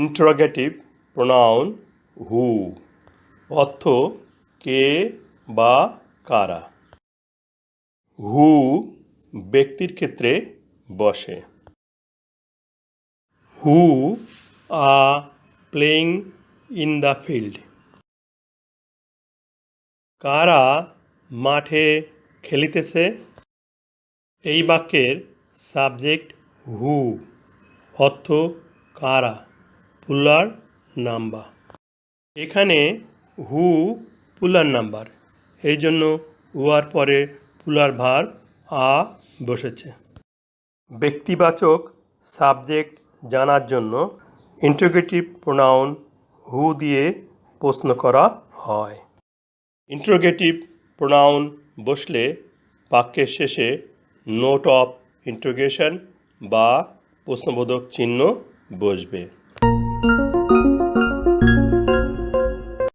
Interrogative pronoun who, অর্থ কে বা কারা। হু ব্যক্তির ক্ষেত্রে বসে। Who are playing in the field. কারা মাঠে খেলিতেছে। এই বাক্যের সাবজেক্ট হু, অর্থ কারা, প্লুরাল নাম্বার। এখানে হু প্লুরাল নাম্বার, এই জন্য উয়ার পরে প্লুরাল ভার্ব আ বসেছে। ব্যক্তিবাচক সাবজেক্ট জানার জন্য ইন্টারোগেটিভ প্রোনাউন হু দিয়ে প্রশ্ন করা হয়। ইন্টারোগেটিভ প্রোনাউন বসলে বাক্যের শেষে নোট অফ ইন্টারোগেশন বা প্রশ্নবোধক চিহ্ন বসবে।